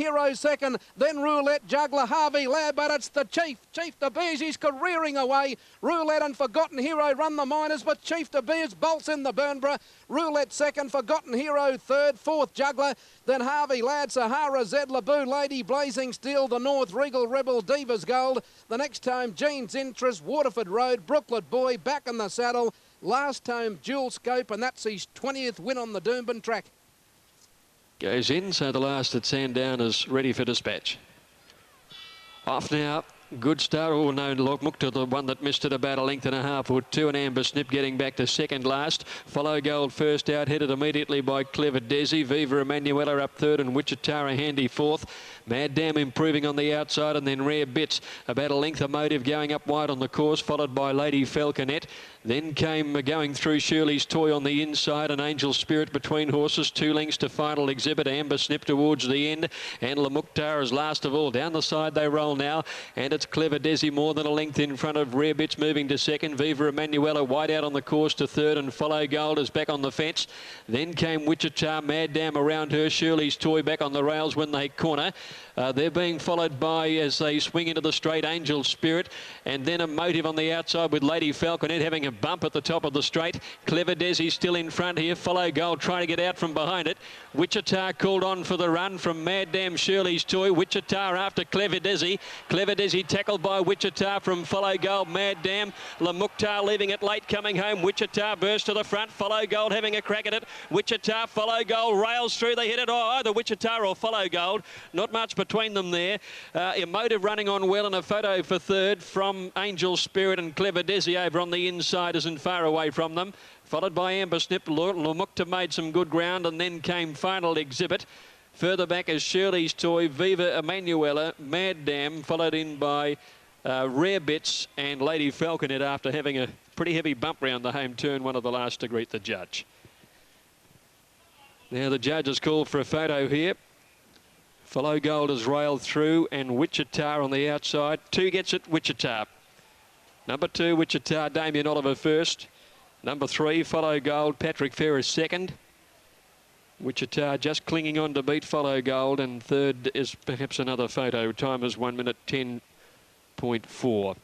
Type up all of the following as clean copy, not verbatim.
Hero second, then Roulette, Juggler, Harvey Lad, but it's the Chief De Beers, he's careering away. Roulette and Forgotten Hero run the minors, but Chief De Beers bolts in the Burnborough. Roulette second, Forgotten Hero third, fourth Juggler, then Harvey Lad, Sahara, Zed Laboo, Lady Blazing Steel, the North, Regal Rebel, Divas Gold. The next time, Jean's Interest, Waterford Road, Brooklet Boy, back in the saddle. Last home, Dual Scope, and that's his 20th win on the Doomben track. Goes in, so the last at Sandown is ready for dispatch. Off now. Good start. Oh, no, Logmukta, the one that missed it about a length and a half or two, and Amber Snip getting back to second last. Follow Gold first out, headed immediately by Clever Desi. Viva Emanuela up third, and Wichita a handy fourth. Mad Dam improving on the outside, and then Rare Bits about a length of Motive going up wide on the course, followed by Lady Falconet. Then came going through Shirley's Toy on the inside, and Angel Spirit between horses. 2 lengths to final exhibit. Amber Snip towards the end, and Lamuktar is last of all. Down the side they roll now, and it's Clever Desi more than a length in front of Rare Bits moving to second. Viva Emanuela wide out on the course to third, and Follow Gold is back on the fence. Then came Wichita, Mad Dam around her. Shirley's Toy back on the rails when they corner. They're being followed by, as they swing into the straight, Angel Spirit, and then a Motive on the outside with Lady Falconet having a bump at the top of the straight. Clever Desi still in front here. Follow Gold trying to get out from behind it. Wichita called on for the run from Mad Dam, Shirley's Toy. Wichita after Clever Desi. Clever Desi tackled by Wichita from Follow Gold, Mad Dam. Lamuktar leaving it late, coming home. Wichita burst to the front. Follow Gold having a crack at it. Wichita, Follow Gold rails through. They hit it. Oh, either Wichita or Follow Gold. Not much between them there. Emotive running on well, and a photo for third from Angel Spirit, and Clever Desi over on the inside isn't far away from them. Followed by Amber Snip. Lamukta made some good ground, and then came final exhibit. Further back is Shirley's Toy, Viva Emanuela, Mad Dam, followed in by Rare Bits and Lady Falconet after having a pretty heavy bump round the home turn, one of the last to greet the judge. Now the judge has called for a photo here. Follow Gold has railed through, and Wichita on the outside. 2 gets it, Wichita. Number 2, Wichita, Damien Oliver first. Number 3, Follow Gold, Patrick Ferris second. Wichita just clinging on to beat Follow Gold, and third is perhaps another photo. Time is 1 minute 10.4.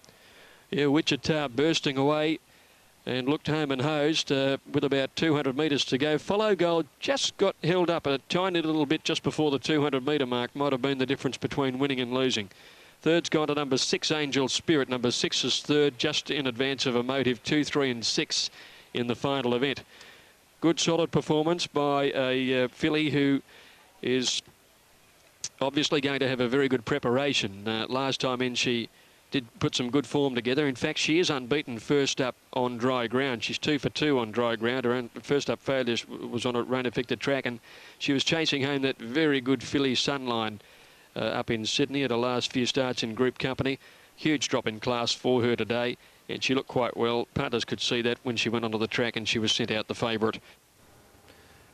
Yeah, Wichita bursting away and looked home and hosed with about 200 metres to go. Follow Gold just got held up a tiny little bit just before the 200 metre mark. Might have been the difference between winning and losing. Third's gone to number 6, Angel Spirit. Number 6 is third, just in advance of Emotive. 2, 3 and 6 in the final event. Good solid performance by a filly who is obviously going to have a very good preparation. Last time in she did put some good form together. In fact, she is unbeaten first up on dry ground. She's 2 for 2 on dry ground. Her own first up failure was on a rain-affected track, and she was chasing home that very good filly Sunline up in Sydney at her last few starts in group company. Huge drop in class for her today, and she looked quite well. Punters could see that when she went onto the track, and she was sent out the favourite.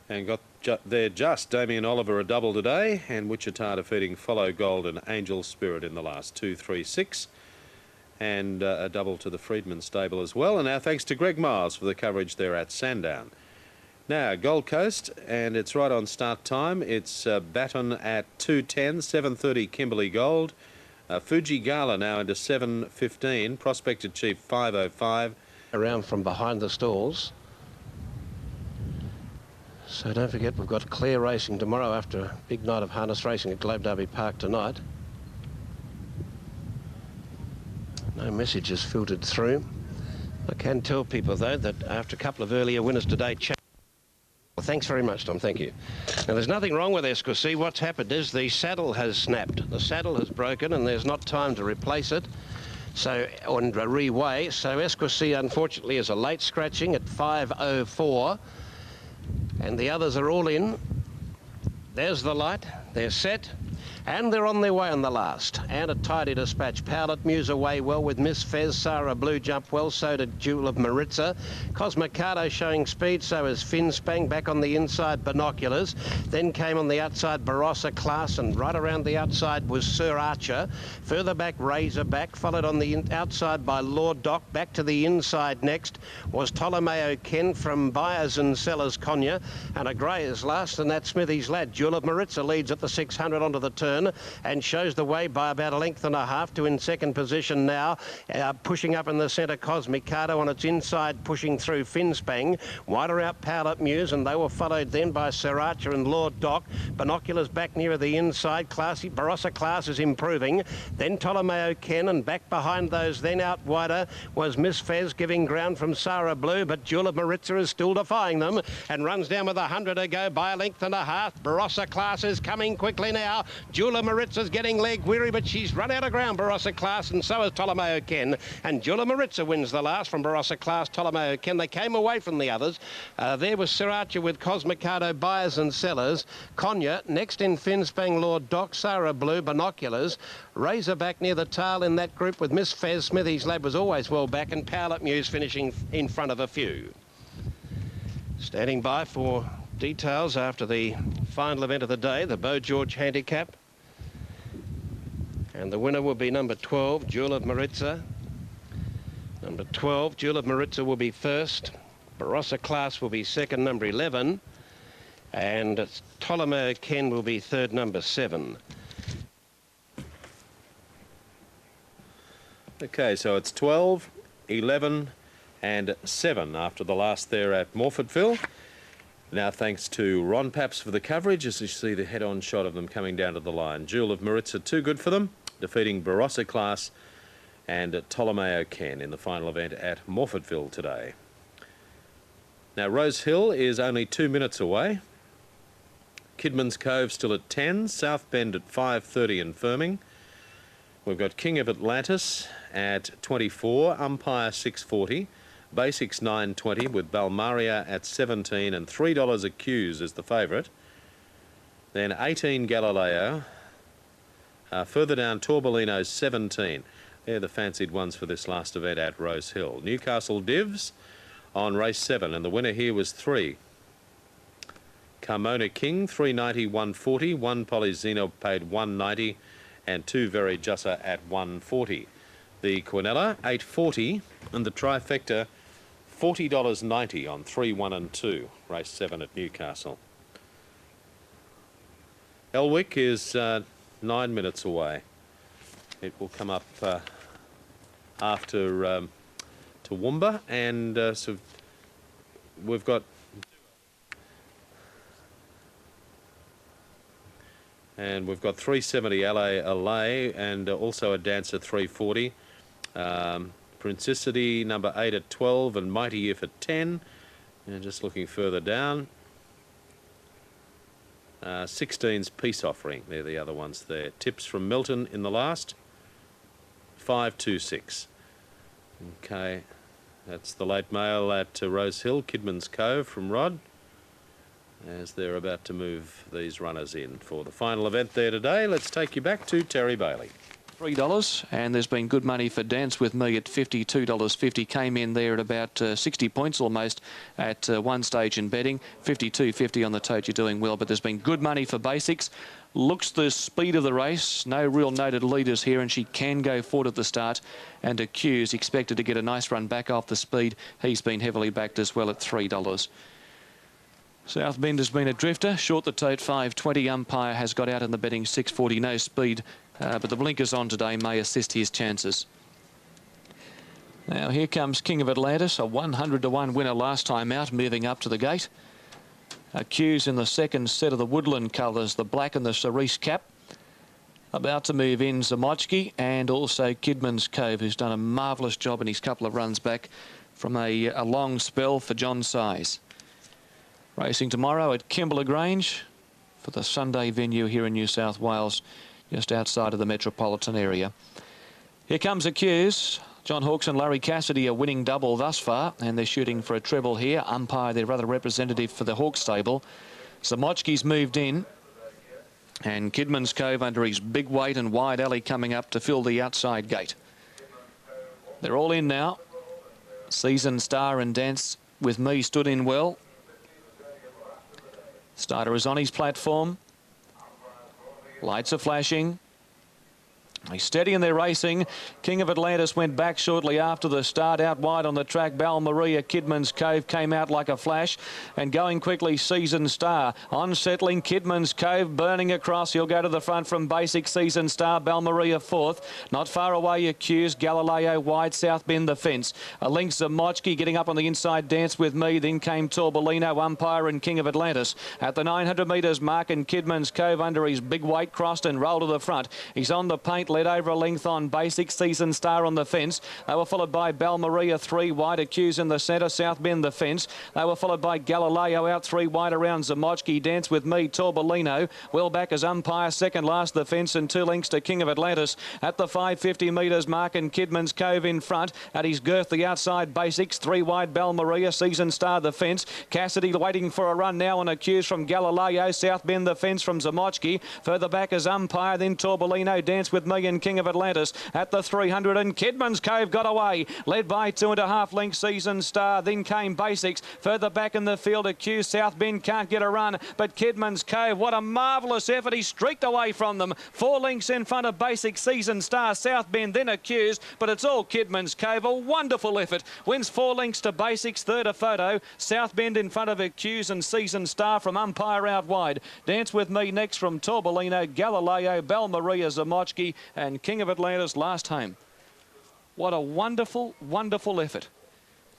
And got there just Damien Oliver a double today, and Wichita defeating Follow Gold and Angel Spirit in the last 2, 3, 6. And a double to the Freedman stable as well. And now thanks to Greg Miles for the coverage there at Sandown. Now Gold Coast, and it's right on start time. It's Baton at 2:10, 7:30 Kimberley Gold. Fuji Gala now into 7:15, Prospector Chief 5:05. Around from behind the stalls. So don't forget, we've got clear racing tomorrow after a big night of harness racing at Globe Derby Park tonight. No messages filtered through. I can tell people, though, that after a couple of earlier winners today... Well, thanks very much, Tom. Thank you. Now, there's nothing wrong with Esquissy. What's happened is the saddle has snapped. The saddle has broken, and there's not time to replace it. So, and reweigh. So, Esquissy, unfortunately, is a late scratching at 5:04. And the others are all in. There's the light. They're set. And they're on their way on the last. And a tidy dispatch. Powlet Muse away well with Miss Fez. Sarah Blue jumped well. So did Jewel of Maritza. Cosmicado showing speed. So is Finspang back on the inside. Binoculars. Then came on the outside Barossa Class. And right around the outside was Sir Archer. Further back Razorback. Followed on the outside by Lord Doc. Back to the inside next was Ptolomeo Ken from Buyers and Sellers Cognac. And a grey is last. And that's Smithy's Lad. Jewel of Maritza leads at the the 600 onto the turn and shows the way by about a length and a half to in second position now. Pushing up in the centre, Cosmicado on its inside, pushing through Finspang. Wider out Powlett Muse, and they were followed then by Sriracha and Lord Doc. Binoculars back nearer the inside. Classy Barossa Class is improving. Then Ptolomeo Ken, and back behind those then out wider was Miss Fez giving ground from Sarah Blue, but Jewel of Maritza is still defying them and runs down with 100 to go by a length and a half. Barossa Class is coming quickly now. Jewel of Maritza's getting leg weary, but she's run out of ground, Barossa Class, and so is Ptolomeo Ken. And Jewel of Maritza wins the last from Barossa Class, Ptolomeo Ken. They came away from the others. There was Sriracha with Cosmicado, buyers and sellers. Konya, next in Finspang, Lord Doc, Sarah Blue, Binoculars. Razorback near the tail in that group with Miss Fez. Smithy's Lab was always well back, and Powlett Muse finishing in front of a few. Standing by for details after the final event of the day, the Beau George Handicap. And the winner will be number 12, Jewel of Maritza. Number 12, Jewel of Maritza will be first. Barossa Class will be second, number 11. And Ptolomeo Ken will be third, number 7. Okay, so it's 12, 11 and 7 after the last there at Morfordville. Now thanks to Ron Paps for the coverage, as you see the head-on shot of them coming down to the line. Jewel of Maritza, too good for them, defeating Barossa Class and Ptolomeo Ken in the final event at Morfordville today. Now Rose Hill is only 2 minutes away. Kidman's Cove still at 10, South Bend at 5:30 and firming. We've got King of Atlantis at 24, Umpire 6:40, Basics 9:20 with Balmaria at 17 and $3 a Q's is the favourite. Then 18 Galileo. Further down Torbolino 17. They're the fancied ones for this last event at Rose Hill. Newcastle Divs on race 7, and the winner here was 3. Carmona King 390 140, 1 Polyzeno paid 190 and 2 Very Jussa at 140. The Quinella 840 and the trifecta $40.90 on 3, 1 and 2, race 7 at Newcastle. Elwick is 9 minutes away. It will come up after Toowoomba, and so we've got And we've got 370 LA and also a dancer 340. Princessity number 8 at 12 and Mighty If at 10. And just looking further down, 16's Peace Offering. They're the other ones there. Tips from Milton in the last. 526. Okay, that's the late mail at Rose Hill. Kidman's Cove from Rod, as they're about to move these runners in for the final event there today. Let's take you back to Terry Bailey. $3, and there's been good money for Dance With Me at $52.50. Came in there at about 60 points almost at one stage in betting. $52.50 on the tote. You're doing well, but there's been good money for Basics. Looks the speed of the race. No real noted leaders here, and she can go forward at the start. And Accused expected to get a nice run back off the speed. He's been heavily backed as well at $3. South Bend has been a drifter. Short the tote 520. Umpire has got out in the betting 640. No speed, but the blinkers on today may assist his chances. Now here comes King of Atlantis, a 100-to-1 winner last time out, moving up to the gate. Accused in the second set of the woodland colours, the black and the cerise cap. About to move in Zamochki and also Kidman's Cove, who's done a marvellous job in his couple of runs back from a long spell for John Size. Racing tomorrow at Kimberley Grange for the Sunday venue here in New South Wales, just outside of the metropolitan area. Here comes Accused. John Hawkes and Larry Cassidy are winning double thus far, and they're shooting for a treble here. Umpire, their other representative for the Hawkes stable. Zamochki's moved in, and Kidman's Cove under his big weight and wide alley coming up to fill the outside gate. They're all in now. Season Star and Dance With Me stood in well. Starter is on his platform. Lights are flashing. He's steady in their racing. King of Atlantis went back shortly after the start. Out wide on the track, Bal Maria, Kidman's Cove came out like a flash. And going quickly, Season Star. On settling, Kidman's Cove burning across. He'll go to the front from Basic. Season Star, Bal Maria fourth. Not far away, Accused. Galileo wide, South Bend the fence. A link, Zamochki getting up on the inside, Dance With Me. Then came Torbolino, Umpire and King of Atlantis. At the 900 metres mark, and Kidman's Cove under his big weight crossed and rolled to the front. He's on the paint, led over a length on Basic. Season Star on the fence. They were followed by Bal Maria, three wide. Accused in the centre, South Bend the fence. They were followed by Galileo out three wide around Zamochki. Dance With Me, Torbolino. Well back as Umpire, second last the fence, and 2 lengths to King of Atlantis. At the 550 metres mark, and Kidman's Cove in front. At his girth, the outside Basics, three wide Bal Maria, Season Star the fence. Cassidy waiting for a run now, and Accused from Galileo. South Bend the fence from Zamochki. Further back as Umpire, then Torbolino, Dance With Me and King of Atlantis. At the 300, and Kidman's Cove got away, led by 2.5 lengths Season Star. Then came Basics. Further back in the field, Accused. South Bend can't get a run, but Kidman's Cove, what a marvellous effort. He streaked away from them. 4 lengths in front of Basics, Season Star, South Bend, then Accused, but it's all Kidman's Cove. A wonderful effort. Wins 4 lengths to Basics, third a photo. South Bend in front of Accused, and Season Star from Umpire out wide. Dance With Me next from Torbolino, Galileo, Bal Maria, Zamochki and King of Atlantis last home. What a wonderful, wonderful effort.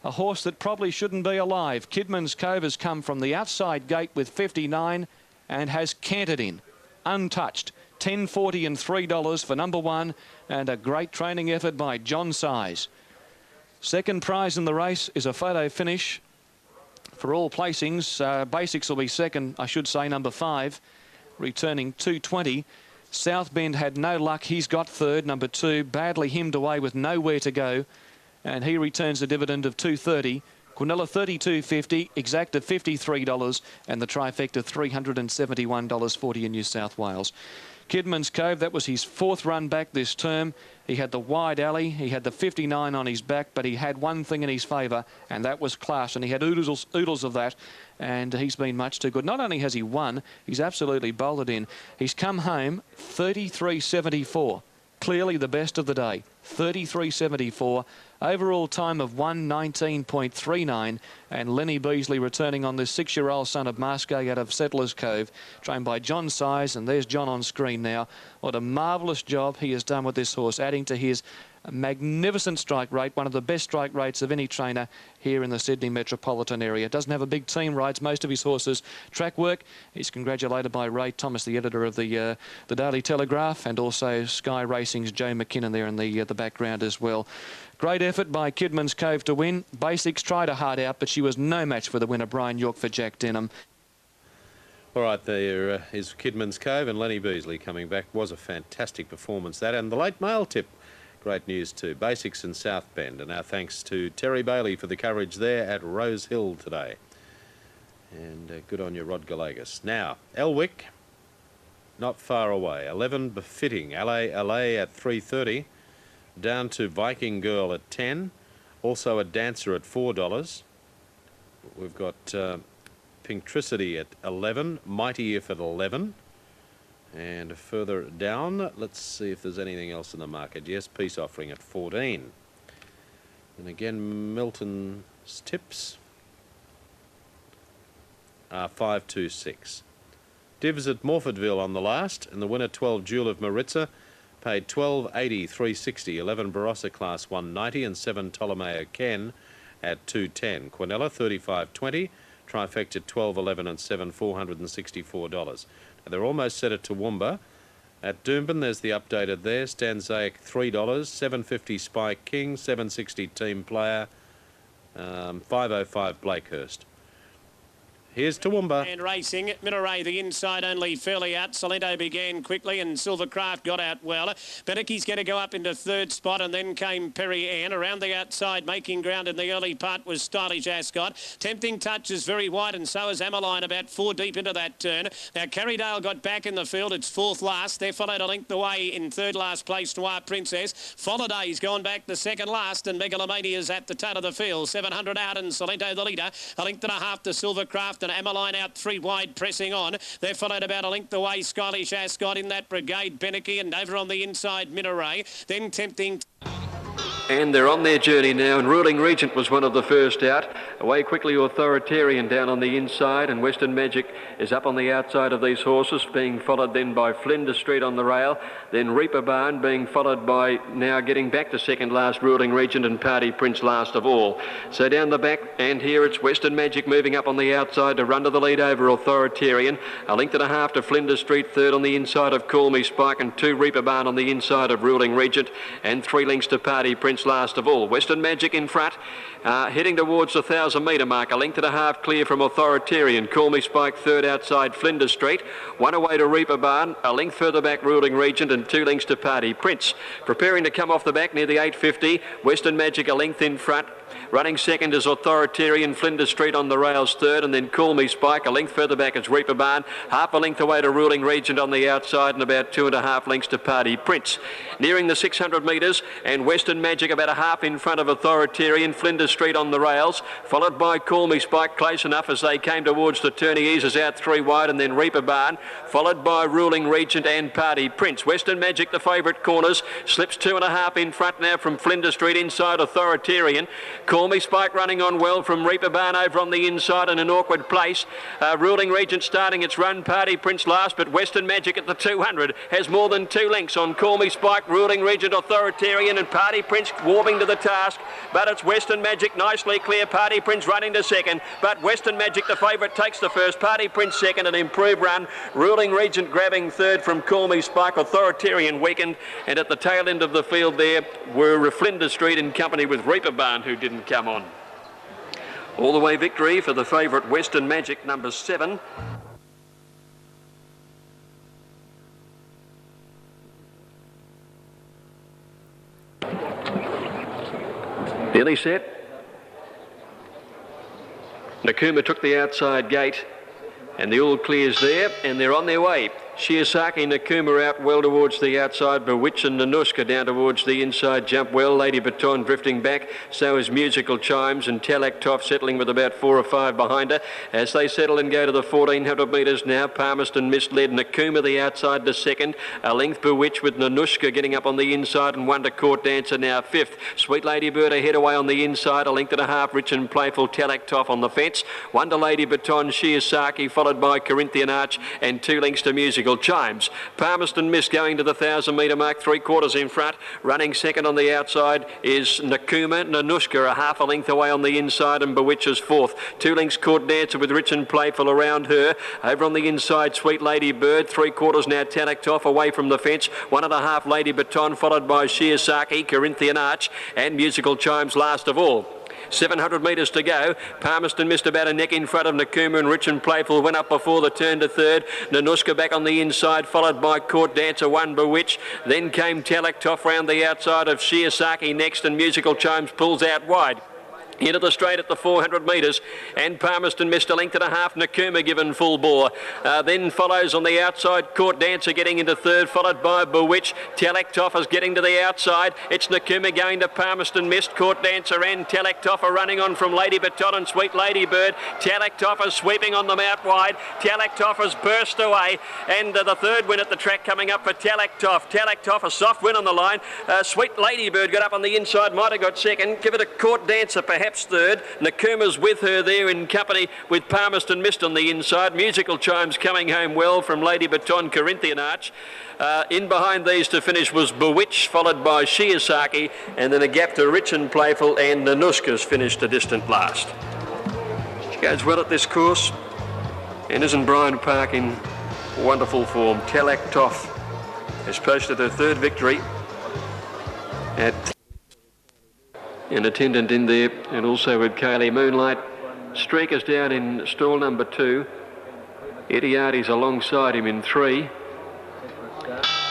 A horse that probably shouldn't be alive. Kidman's Cove has come from the outside gate with 59 and has cantered in, untouched. $10.40 and $3 for number 1, and a great training effort by John Size. Second prize in the race is a photo finish for all placings. Basics will be second, I should say, number 5, returning $2.20. South Bend had no luck. He's got third, number 2, badly hemmed away with nowhere to go, and he returns a dividend of $2.30. Quinella $32.50, Exacta $53, and the trifecta $371.40 in New South Wales. Kidman's Cove, that was his 4th run back this term. He had the wide alley, he had the 59 on his back, but he had one thing in his favour, and that was class, and he had oodles of that, and he's been much too good. Not only has he won, he's absolutely bowled in. He's come home 33.74. Clearly the best of the day, 33.74. Overall time of 1:19.39, and Lenny Beasley returning on this 6-year-old son of Mascot out of Settlers Cove, trained by John Size, and there's John on screen now. What a marvellous job he has done with this horse, adding to his magnificent strike rate, one of the best strike rates of any trainer here in the Sydney metropolitan area. Doesn't have a big team, rides most of his horses track work. He's congratulated by Ray Thomas, the editor of the Daily Telegraph, and also Sky Racing's Joe McKinnon there in the background as well. Great effort by Kidman's Cove to win. Basics tried a hard out, but she was no match for the winner, Brian York, for Jack Denham. All right, there is Kidman's Cove, and Lenny Beasley coming back. Was a fantastic performance, that. And the late mail tip, great news too. Basics in South Bend. And our thanks to Terry Bailey for the coverage there at Rose Hill today. And good on you, Rod Galagas. Now, Elwick, not far away. 11 Befitting. LA at 3.30. Down to Viking Girl at 10. Also a Dancer at $4. We've got Pinktricity at 11. Mighty If at 11. And further down, let's see if there's anything else in the market. Yes, Peace Offering at 14. And again, Milton's tips are 5.26. Divs at Morfordville on the last, and the winner 12 Jewel of Maritza paid 12.80, 3.60. 11 Barossa Class 190, and 7 Ptolemaeo Ken at 2.10. Quinella 35.20. Trifecta 12.11 and 7 $464. They're almost set at Toowoomba. At Doomben, there's the updated there. Stanzaic $3, 7.50 Spike King, 7.60 Team Player, 5.05 Blakehurst. Here's Toowoomba. And racing. Minaray, the inside only fairly out. Salento began quickly and Silvercraft got out well. Benicki's going to go up into 3rd spot, and then came Perry Ann. Around the outside, making ground in the early part was Stylish Ascot. Tempting Touch is very wide, and so is Amaline about 4 deep into that turn. Now, Carrydale got back in the field. It's 4th last. They're followed a length the way in 3rd last place, Noir Princess. Folladay's gone back the 2nd last, and Megalomania's at the tail of the field. 700 out, and Salento the leader. A length and a half to Silvercraft. after Emmeline out 3 wide, pressing on. They're followed about a length away. Stylish Ascot in that brigade. Beneke, and over on the inside, Minaray. Then Tempting. And they're on their journey now, and Ruling Regent was one of the first out. Away quickly Authoritarian down on the inside, and Western Magic is up on the outside of these horses, being followed then by Flinders Street on the rail, then Reaper Barn being followed by, now getting back to second last, Ruling Regent, and Party Prince last of all. So down the back, and here it's Western Magic moving up on the outside to run to the lead over Authoritarian. A length and a half to Flinders Street, third on the inside of Call Me Spike, and 2 Reaper Barn on the inside of Ruling Regent, and 3 lengths to Party Prince last of all. Western Magic in front, heading towards the 1,000 metre mark. A length and a half clear from Authoritarian. Call Me Spike third outside Flinders Street. 1 away to Reaper Barn. A length further back Ruling Regent, and 2 lengths to Party Prince. Preparing to come off the back near the 850. Western Magic a length in front. Running second is Authoritarian, Flinders Street on the rails third, and then Call Me Spike. A length further back is Reaper Barn. Half a length away to Ruling Regent on the outside, and about 2.5 lengths to Party Prince. Nearing the 600 metres, and Western Magic about a half in front of Authoritarian, Flinders Street on the rails, followed by Call Me Spike close enough as they came towards the turn. He eases out 3 wide, and then Reaper Barn, followed by Ruling Regent and Party Prince. Western Magic, the favourite corners, slips 2.5 in front now from Flinders Street inside Authoritarian. Call Me Spike running on well from Reaper Barn over on the inside in an awkward place. Ruling Regent starting its run, Party Prince last, but Western Magic at the 200 has more than 2 lengths on Call Me Spike, Ruling Regent, Authoritarian, and Party Prince warming to the task. But it's Western Magic nicely clear. Party Prince running to second, but Western Magic, the favourite, takes the first. Party Prince second, an improved run. Ruling Regent grabbing third from Call Me Spike. Authoritarian weakened, and at the tail end of the field there were Flinders Street in company with Reaper Barn, who didn't come on. All the way victory for the favourite Western Magic, number 7. Nearly set. Nakuma took the outside gate, and the all clears there, and they're on their way. Shiosaki, Nakuma out well towards the outside. Bewitch and Nanuska down towards the inside jump well. Lady Baton drifting back. So is Musical Chimes, and Talak Toff settling with about 4 or 5 behind her. As they settle and go to the 1,400 metres now, Palmerston misled. Nakuma the outside to second. A length Bewitch with Nanuska getting up on the inside, and 1 to Court Dancer now 5th. Sweet Lady Bird ahead away on the inside. A length and a half, Rich and Playful, Talak Toff on the fence. 1 to Lady Baton, Shiosaki, followed by Corinthian Arch, and 2 lengths to Musical Chimes. Palmerston missed going to the 1,000 metre mark, 3/4 in front. Running second on the outside is Nakuma. Nanuska a half a length away on the inside, and Bewitch is 4th. 2 lengths Court Dancer with Rich and Playful around her. Over on the inside, Sweet Lady Bird. 3/4 now Talak Toff away from the fence. 1.5 Lady Baton, followed by Shiosaki, Corinthian Arch, and Musical Chimes last of all. 700 metres to go. Palmerston missed about a neck in front of Nakuma, and Rich and Playful went up before the turn to third. Nanuska back on the inside, followed by Court Dancer, 1 Bewitch. Then came Talak Toff round the outside of Shiosaki next, and Musical Chimes pulls out wide. Into the straight at the 400 metres, and Palmerston missed a length and a half. Nakuma given full bore. Then follows on the outside Court Dancer getting into third, followed by Bewitch. Talak Toff is getting to the outside. It's Nakuma going to Palmerston, missed. Court Dancer and Talak Toff are running on from Lady Baton and Sweet Lady Bird. Talak Toff is sweeping on them out wide. Talak Toff has burst away, and the third win at the track coming up for Talak Toff. Talak Toff, a soft win on the line. Sweet Lady Bird got up on the inside, might have got second. Give it a Court Dancer, perhaps third. Nakuma's with her there in company with Palmerston missed on the inside. Musical Chimes coming home well from Lady Baton, Corinthian Arch. In behind these to finish was Bewitch, followed by Shiosaki, and then a gap to Rich and Playful, and Nanuska's finished a distant last. She goes well at this course, and isn't Brian Park in wonderful form? Talak Toff has posted her 3rd victory at an attendant in there, and also with Kaylee Moonlight. Streaker's down in stall number 2. Eddie Arty's alongside him in 3.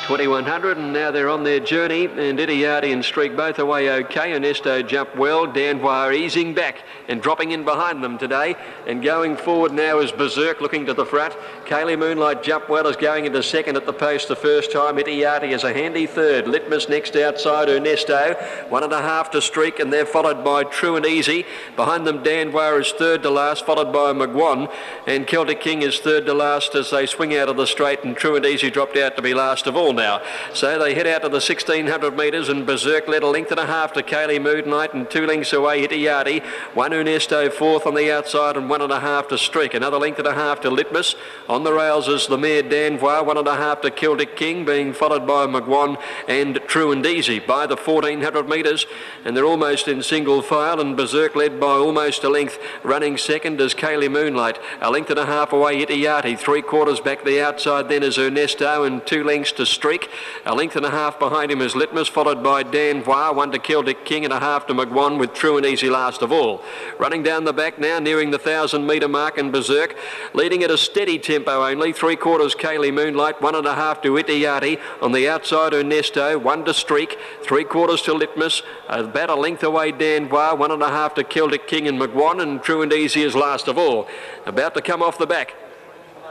2100, and now they're on their journey, and Idiardi and Streak both away okay. Ernesto jumped well. Danvoire easing back and dropping in behind them today, and going forward now is Berserk looking to the front. Kaylee Moonlight jumped well, is going into second at the post the first time. Idiardi is a handy third. Litmus next outside Ernesto, 1.5 to Streak, and they're followed by True and Easy. Behind them Danvoire is third to last, followed by McGuan, and Celtic King is third to last as they swing out of the straight, and True and Easy dropped out to be last of all now. So they head out to the 1600 metres, and Berserk led 1.5 lengths to Kaylee Moonlight, and 2 lengths away Idiardi. 1 Ernesto fourth on the outside, and 1.5 to Streak. Another 1.5 lengths to Litmus. On the rails is the mare Danvoire, 1.5 to Celtic King, being followed by McGuan and True and Easy by the 1400 metres, and they're almost in single file, and Berserk led by almost a length. Running second is Kaylee Moonlight, 1.5 lengths away Idiardi. 3/4 back the outside then is Ernesto, and 2 lengths to Streak. 1.5 lengths behind him is Litmus, followed by Danvoire, 1 to Celtic King and 1/2 to McGuan, with True and Easy last of all. Running down the back now, nearing the 1,000 metre mark, and Berserk leading at a steady tempo only. 3/4 Kaylee Moonlight, 1.5 to Idiardi. On the outside Ernesto, 1 to Streak, 3/4 to Litmus, about a length away Danvoire, 1.5 to Celtic King and McGuan, and True and Easy is last of all. About to come off the back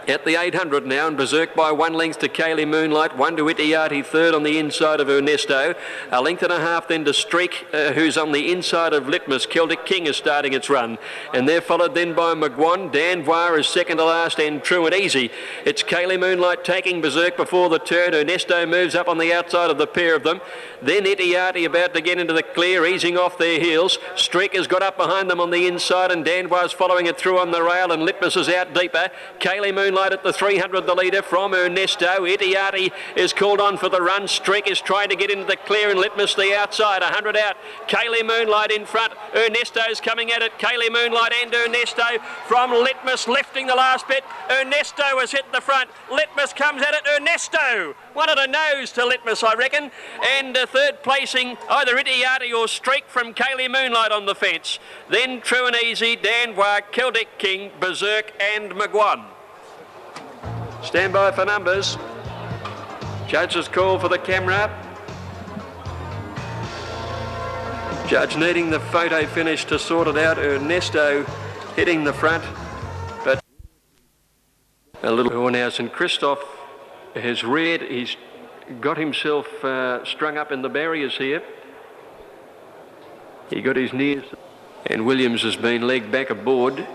at the 800 now, and Berserk by 1 length to Kaylee Moonlight, 1 to Idiardi, third on the inside of Ernesto. 1.5 lengths then to Streak, who's on the inside of Litmus. Celtic King is starting its run, and they're followed then by McGuan. Danvoire is second to last, and True and Easy. It's Kaylee Moonlight taking Berserk before the turn. Ernesto moves up on the outside of the pair of them. Then Idiardi about to get into the clear, easing off their heels. Streak has got up behind them on the inside, and Danvoire's following it through on the rail, and Litmus is out deeper. Kaylee Moonlight at the 300, the leader from Ernesto. Idiardi is called on for the run. Streak is trying to get into the clear, and Litmus the outside. 100 out. Kaylee Moonlight in front. Ernesto's coming at it. Kaylee Moonlight and Ernesto from Litmus, lifting the last bit. Ernesto has hit the front. Litmus comes at it. Ernesto, one of the nose to Litmus, I reckon. And third placing, either Idiardi or Streak from Kaylee Moonlight on the fence. Then True and Easy, Danvoire, Celtic King, Berserk and McGuan. Stand by for numbers. Judge's call for the camera. Judge needing the photo finish to sort it out. Ernesto hitting the front, but a little more now. St Christoph has reared. He's got himself strung up in the barriers here. He got his knees, and Williams has been legged back aboard.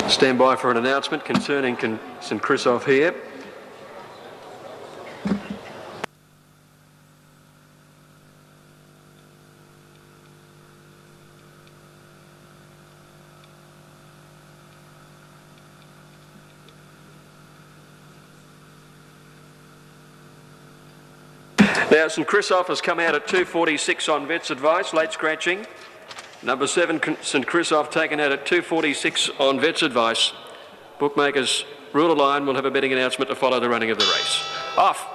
Stand by for an announcement concerning St Christoph here. Now St Christoph has come out at 2.46 on vet's advice, late scratching. Number 7, St Christoph, taken out at 2.46 on vet's advice. Bookmakers rule a line. We'll have a betting announcement to follow the running of the race. Off.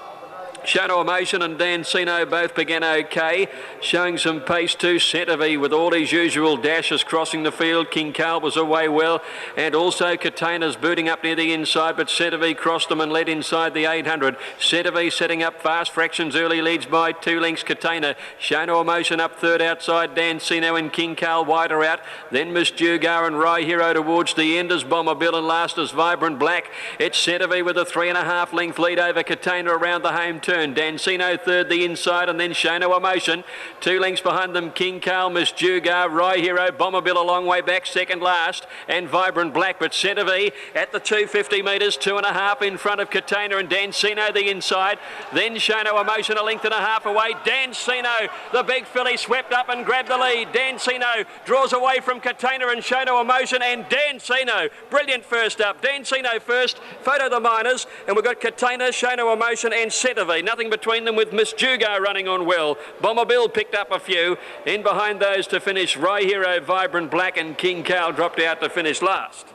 Shano Emotion and Dancino both began okay, showing some pace too. Centerville with all his usual dashes crossing the field. King Carl was away well, and also Katana's booting up near the inside, but Centerville crossed them and led inside the 800. Centerville setting up fast. Fractions early leads by 2 lengths. Katana. Shano Emotion up third outside Dancino, and King Carl wider out. Then Miss Dugar and Rye Hero towards the end as Bomber Bill, and last as Vibrant Black. It's Centerville with a 3.5 length lead over Katana around the home turn. turn. Dancino third the inside, and then Shano Emotion. 2 lengths behind them, King Carl, Miss Jugar, Rye Hero, Bomberbill a long way back, second last, and Vibrant Black. But Centre V at the 250 metres, 2.5 in front of Katana and Dancino the inside. Then Shano Emotion a length and a half away. Dancino, the big filly, swept up and grabbed the lead. Dancino draws away from Katana and Shano Emotion, and Dancino, brilliant first up. Dancino first, photo the miners, and we've got Katana, Shano Emotion and Centre V. Nothing between them with Miss Jugar running on well. Bomberbill picked up a few. In behind those to finish, Rye Hero, Vibrant Black and King Cow dropped out to finish last.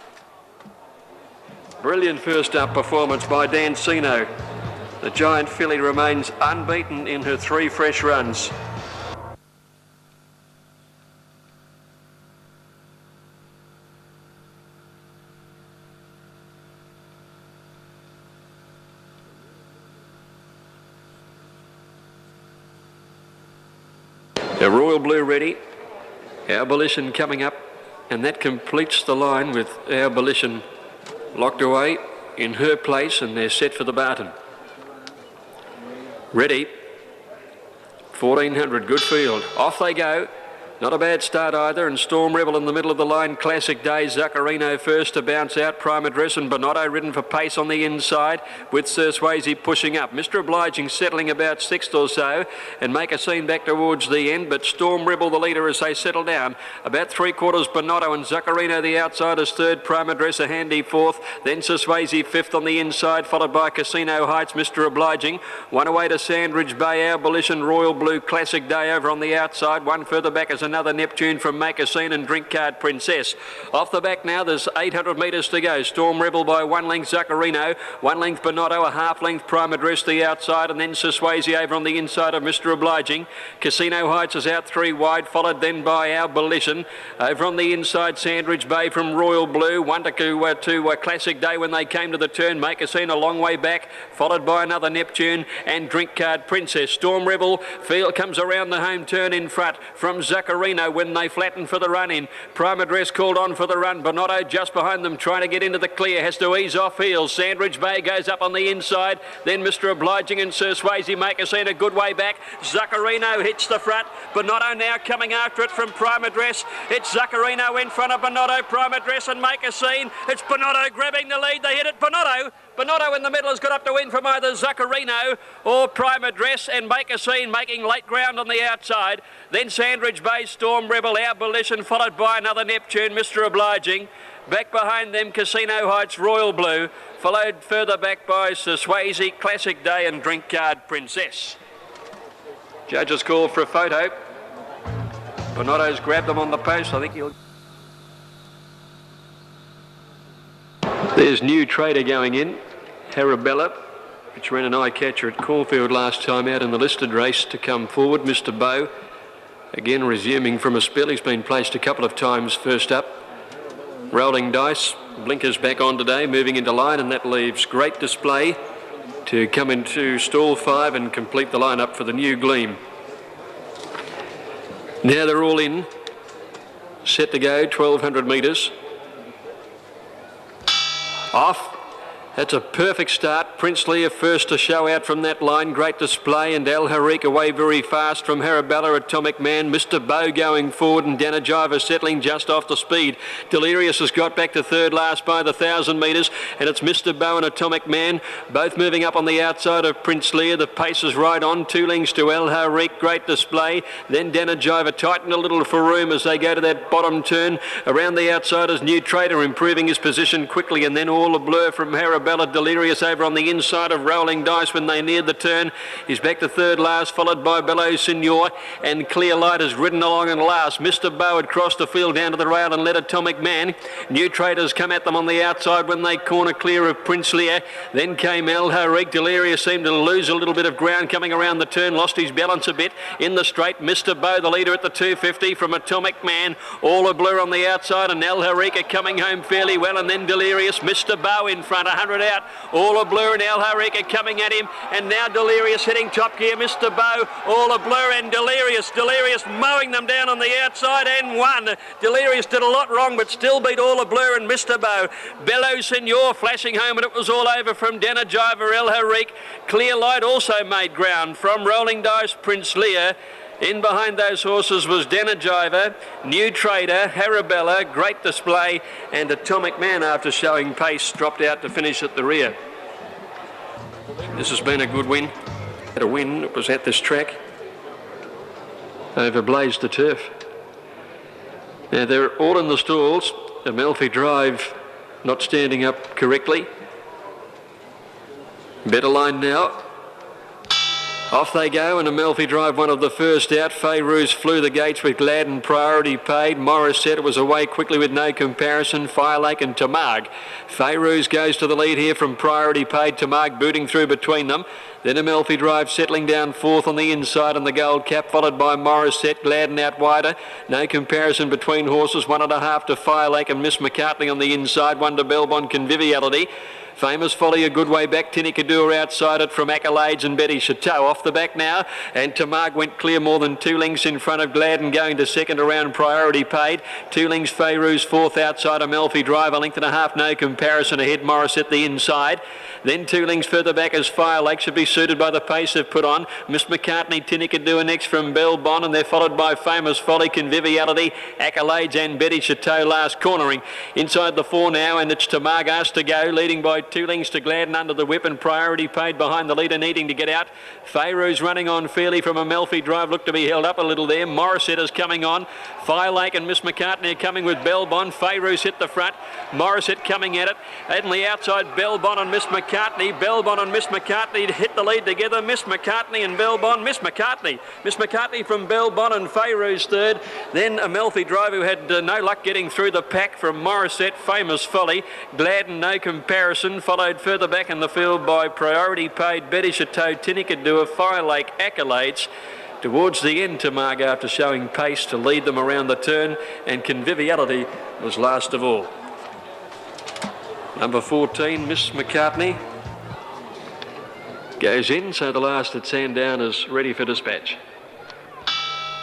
Brilliant first up performance by Dancino. The giant filly remains unbeaten in her 3 fresh runs. The Royal Blue ready, Abolition coming up, and that completes the line with Abolition locked away in her place, and they're set for the Barton. Ready, 1400, good field. Off they go. Not a bad start either, and Storm Rebel in the middle of the line. Classic Day, Zuccarino first to bounce out. Prime Address and Bonotto ridden for pace on the inside, with Sir Swayze pushing up. Mr. Obliging settling about 6th or so, and Make a Scene back towards the end, but Storm Rebel the leader as they settle down. About 3/4 Bonotto, and Zuccarino the outsiders third. Prime Address a handy 4th. Then Sir Swayze 5th on the inside, followed by Casino Heights, Mr. Obliging. One away to Sandridge Bay, Abolition, Royal Blue, Classic Day over on the outside. One further back is another Neptune from Make a Scene and Drink Card Princess. Off the back now, there's 800 metres to go. Storm Rebel by 1 length Zuccarino, 1 length Bonotto, a half length Prime Address the outside, and then Sir Swayze over on the inside of Mr. Obliging. Casino Heights is out 3 wide, followed then by Abolition. Over on the inside, Sandridge Bay from Royal Blue, 1 to Classic Day when they came to the turn. Make a Scene a long way back, followed by another Neptune and Drink Card Princess. Storm Rebel field comes around the home turn in front from Zuccarino when they flatten for the run in. Prime Address called on for the run. Bonotto just behind them trying to get into the clear, has to ease off heels. Sandridge Bay goes up on the inside, then Mr. Obliging and Sir Swayze Make a Scene a good way back. Zuccarino hits the front. Bonotto now coming after it from Prime Address. It's Zuccarino in front of Bonotto, Prime Address and Make a Scene. It's Bonotto grabbing the lead. They hit it. Bonotto in the middle has got up to win from either Zuccarino or Prime Address, and Make a Scene making late ground on the outside. Then Sandridge Bay, Storm Rebel, Abolition, followed by another Neptune, Mr. Obliging. Back behind them, Casino Heights, Royal Blue, followed further back by Sir Swayze, Classic Day and Drink Card Princess. Judges call for a photo. Bonotto's grabbed them on the post. I think he'll... There's New Trader going in, Arabella, which ran an eye catcher at Caulfield last time out in the listed race, to come forward. Mr. Bow, again resuming from a spill. He's been placed a couple of times first up. Rolling Dice, blinkers back on today, moving into line, and that leaves Great Display to come into stall 5 and complete the lineup for the New Gleam. Now they're all in, set to go, 1200 metres. Off. That's a perfect start. Prince Lear first to show out from that line. Great Display and Al Harik away very fast from Harabella, Atomic Man. Mr. Bow going forward and Danajiva settling just off the speed. Delirious has got back to third last by the 1,000 metres, and it's Mr. Bow and Atomic Man both moving up on the outside of Prince Lear. The pace is right on. 2 lengths to Al Harik, Great Display. Then Danajiva tightened a little for room as they go to that bottom turn. Around the outside is New Trader improving his position quickly, and then all a blur from Harabella. Delirious over on the inside of Rolling Dice when they neared the turn. He's back to third last, followed by Bellow Signor, and Clear Light has ridden along and last. Mr. Bow had crossed the field down to the rail and led Atomic Man. New Traders come at them on the outside when they corner clear of Prince Lear. Then came El Harik. Delirious seemed to lose a little bit of ground coming around the turn, lost his balance a bit in the straight. Mr. Bow the leader at the 250 from Atomic Man. All a blur on the outside, and El Harik coming home fairly well, and then Delirious. Mr. Bow in front, 100 100 out. All a Blur and El Harika coming at him, and now Delirious hitting top gear. Mr. Bow, All a Blur and Delirious mowing them down on the outside and won. Delirious did a lot wrong, but still beat All a Blur and Mr. Bow. Bellow Senor flashing home, and it was all over from Danajiva. El Harik. Clear Light also made ground from Rolling Dice, Prince Lear. In behind those horses was Danajiva, New Trader, Harabella, Great Display, and Atomic Man, after showing pace, dropped out to finish at the rear. This has been a good win. Had a win, it was at this track. Over Blaze the Turf. Now they're all in the stalls. Amalfi Drive not standing up correctly. Better line now. Off they go, and Amalfi Drive, one of the first out. Fayrouz flew the gates with Gladden, priority paid. Morris said it was away quickly with No Comparison. Fire Lake and Tamag. Fayrouz goes to the lead here from priority paid. Tamag booting through between them. Then Amalfi Drive settling down fourth on the inside on the Gold Cap, followed by Morissette, Gladden out wider. No Comparison between horses, 1.5 to Fire Lake and Miss McCartney on the inside, 1 to Belbon Conviviality. Famous Folly a good way back. Tinicador outside it from Accolades and Betty Chateau. Off the back now, and Tamag went clear more than 2 lengths in front of Gladden, going to second around priority paid. 2 lengths Fayrouz fourth outside Amalfi Drive, 1.5 No Comparison ahead. Morris at the inside. Then 2 lengths further back as Fire Lake should be suited by the pace they've put on. Miss McCartney, Tinicador next from Belbon, and they're followed by Famous Folly, Conviviality, Accolades and Betty Chateau last cornering. Inside the 4 now, and it's Tamag asked to go, leading by 2 lengths to Gladden under the whip, and priority paid behind the leader needing to get out. Fayrouz running on fairly from Amalfi Drive, looked to be held up a little there. Morissette is coming on. Fire Lake and Miss McCartney are coming with Belbon. Fayrouz hit the front. Morissette coming at it. And the outside, Belbon and Miss McCartney. Belbon and Miss McCartney hit the lead together. Miss McCartney and Belbon. Miss McCartney from Belbon and Fayrouz third. Then Amalfi Drive, who had no luck getting through the pack, from Morissette, Famous Folly, Gladden, No Comparison, followed further back in the field by priority paid, Betty Chateau, Tinicador, Fire Lake, Accolades. Towards the end, Tamag, after showing pace to lead them around the turn, and Conviviality was last of all. Number 14, Miss McCartney, goes in, so the last at Sandown is ready for dispatch.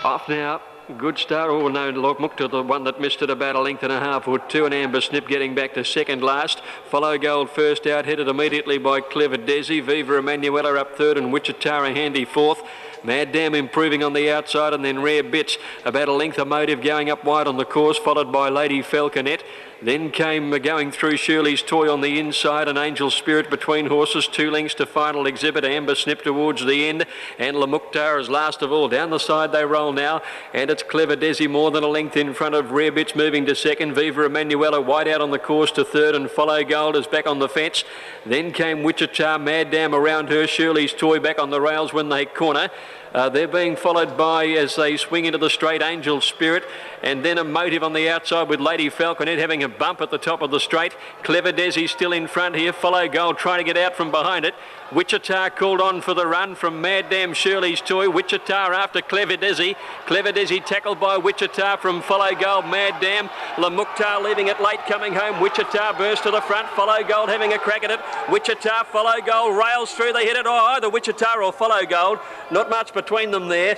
Off now. Good start. Oh no, look to the one that missed it about 1.5 lengths or 2, and Amber Snip getting back to second last. Follow Gold first out, headed immediately by Clever Desi. Viva Emanuela up third, and Wichita handy fourth. Mad Dam improving on the outside, and then Rare Bits about 1 length of Motive going up wide on the course, followed by Lady Falconet. Then came going through Shirley's Toy on the inside, and Angel Spirit between horses, 2 lengths to Final Exhibit. Amber Snip towards the end, and La Mukhtar is last of all. Down the side they roll now, and it's Clever Desi more than 1 length in front of Rare Bits, moving to second. Viva Emanuela wide out on the course to third, and Follow Gold is back on the fence. Then came Wichita, Mad Dam around her, Shirley's Toy back on the rails when they corner. They're being followed by, as they swing into the straight, Angel Spirit, and then a Motive on the outside with Lady Falconet having a bump at the top of the straight. Clever Desi still in front here. Follow Gold trying to get out from behind it. Wichita called on for the run from Mad Dam, Shirley's Toy. Wichita after Clever Desi. Clever Desi tackled by Wichita from Follow Gold, Mad Dam. La Mukhtar leaving it late, coming home. Wichita burst to the front. Follow Gold having a crack at it. Wichita, Follow Gold rails through. They hit it. Oh, either Wichita or Follow Gold. Not much between them there.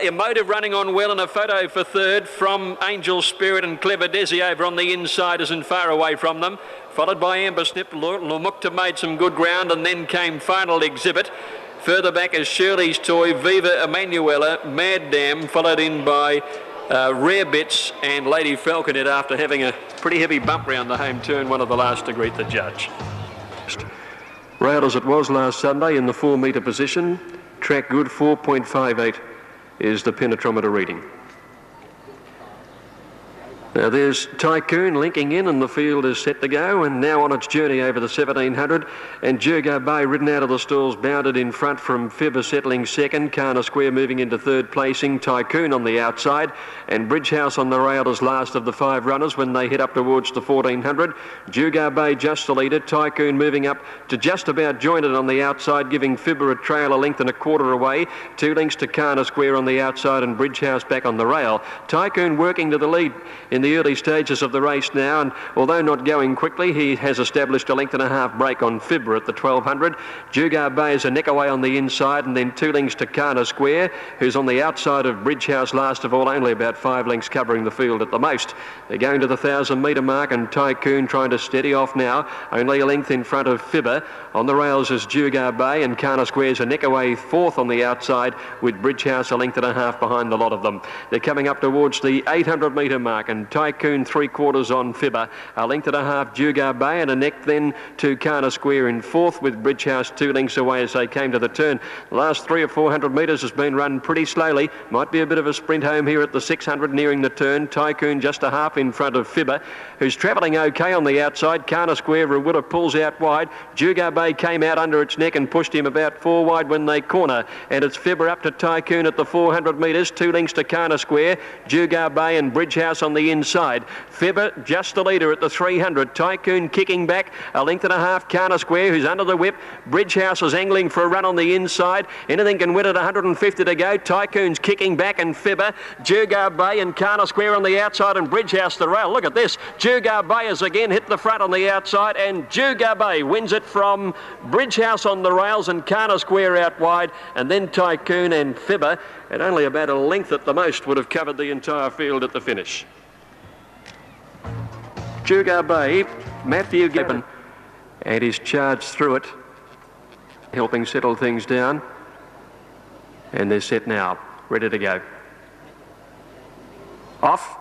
Emotive running on well, and a photo for third from Angel Spirit, and Clever Desi over on the inside isn't far away from them. Followed by Amber Snip. Lamukta made some good ground, and then came Final Exhibit. Further back is Shirley's Toy, Viva Emanuela, Mad Dam, followed in by Rare Bits and Lady Falconet after having a pretty heavy bump round the home turn, one of the last to greet the judge. Railed as it was last Sunday in the 4 metre position. Track good, 4.58 is the penetrometer reading. Now there's Tycoon linking in, and the field is set to go, and now on its journey over the 1700, and Jurgo Bay ridden out of the stalls, bounded in front from Fibber settling second, Carner Square moving into third placing, Tycoon on the outside, and Bridgehouse on the rail as last of the 5 runners when they head up towards the 1400. Jurgo Bay just the leader, Tycoon moving up to just about jointed on the outside, giving Fibber a trail 1.25 lengths away, 2 lengths to Carner Square on the outside, and Bridgehouse back on the rail. Tycoon working to the lead in the the early stages of the race now, and although not going quickly, he has established a 1.5 break on Fibber at the 1200. Jugar Bay is a neck away on the inside, and then 2 lengths to Kana Square, who's on the outside of Bridge House last of all, only about 5 lengths covering the field at the most. They're going to the 1,000-metre mark, and Tycoon trying to steady off now, only a length in front of Fibber. On the rails is Jugar Bay, and Kana Square's a neck away 4th on the outside, with Bridge House a 1.5 behind the lot of them. They're coming up towards the 800-metre mark, and Tycoon 3/4 on Fibber, a 1.5 Jugar Bay, and a neck then to Kana Square in 4th, with Bridge House 2 lengths away as they came to the turn. The last 300 or 400 metres has been run pretty slowly. Might be a bit of a sprint home here at the 600 nearing the turn. Tycoon just a half in front of Fibber, who's travelling okay on the outside. Kana Square, Rawilla pulls out wide. Jugar Bay came out under its neck and pushed him about 4 wide when they corner, and it's Fibber up to Tycoon at the 400 metres, 2 lengths to Kana Square, Jugar Bay and Bridge House on the inside. Fibber just the leader at the 300. Tycoon kicking back a 1.5. Kana Square, who's under the whip. Bridge House is angling for a run on the inside. Anything can win at 150 to go. Tycoon's kicking back, and Fibber, Jugar Bay and Kana Square on the outside, and Bridge House the rail. Look at this. Jugar Bay has again hit the front on the outside, and Jugar Bay wins it from Bridge House on the rails and Kana Square out wide, and then Tycoon and Fibber, and only about a length at the most would have covered the entire field at the finish. Jugar Bay, Matthew Gibbon, and he's charged through it, helping settle things down, and they're set now, ready to go. Off.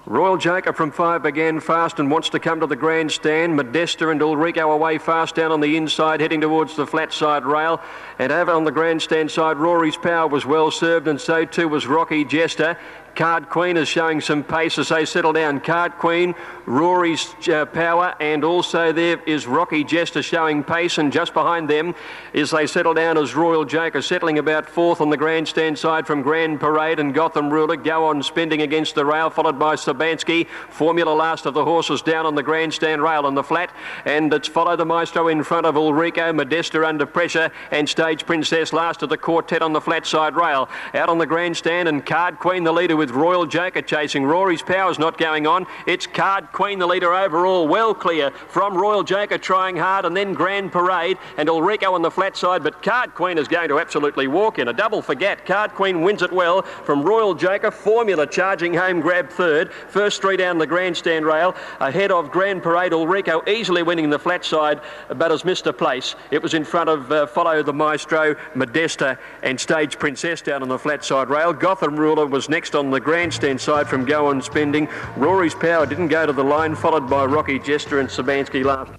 Royal Joker from 5 began fast and wants to come to the grandstand. Modesta and Ulrico away fast down on the inside, heading towards the flat side rail. And over on the grandstand side, Rory's Power was well served, and so too was Rocky Jester. Card Queen is showing some pace as they settle down. Card Queen, Rory's Power, and also there is Rocky Jester showing pace, and just behind them as they settle down is Royal Joker, settling about 4th on the grandstand side from Grand Parade and Gotham Ruler. Go on spending against the rail, followed by Sabansky. Formula last of the horses down on the grandstand rail on the flat, and it's Follow the Maestro in front of Ulrico, Modesta under pressure, and Stage Princess last of the quartet on the flat side rail. Out on the grandstand, and Card Queen the leader with Royal Joker chasing. Rory's Power's not going on. It's Card Queen the leader overall, well clear from Royal Joker trying hard, and then Grand Parade and Ulrico on the flat side, but Card Queen is going to absolutely walk in. A double forget. Card Queen wins it well from Royal Joker. Formula charging home, grab 3rd. First 3 down the grandstand rail ahead of Grand Parade. Ulrico easily winning the flat side, but has missed a place. It was in front of Follow the Maestro, Modesta and Stage Princess down on the flat side rail. Gotham Ruler was next on the grandstand side from Go On Spending. Rory's Power didn't go to the line, followed by Rocky Jester and Sabansky last.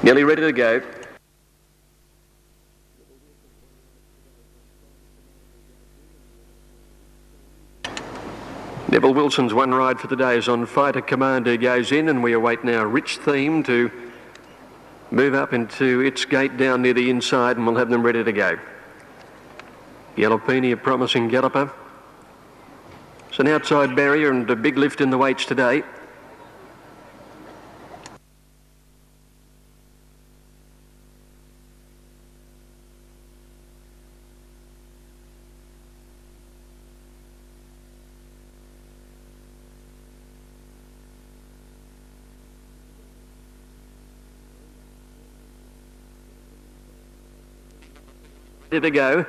Nearly ready to go. Neville Wilson's one ride for the day is on Fighter Commander goes in, and we await now Rich Theme to move up into its gate down near the inside, and we'll have them ready to go. Yellowpeony, a promising galloper. It's an outside barrier and a big lift in the weights today. To go,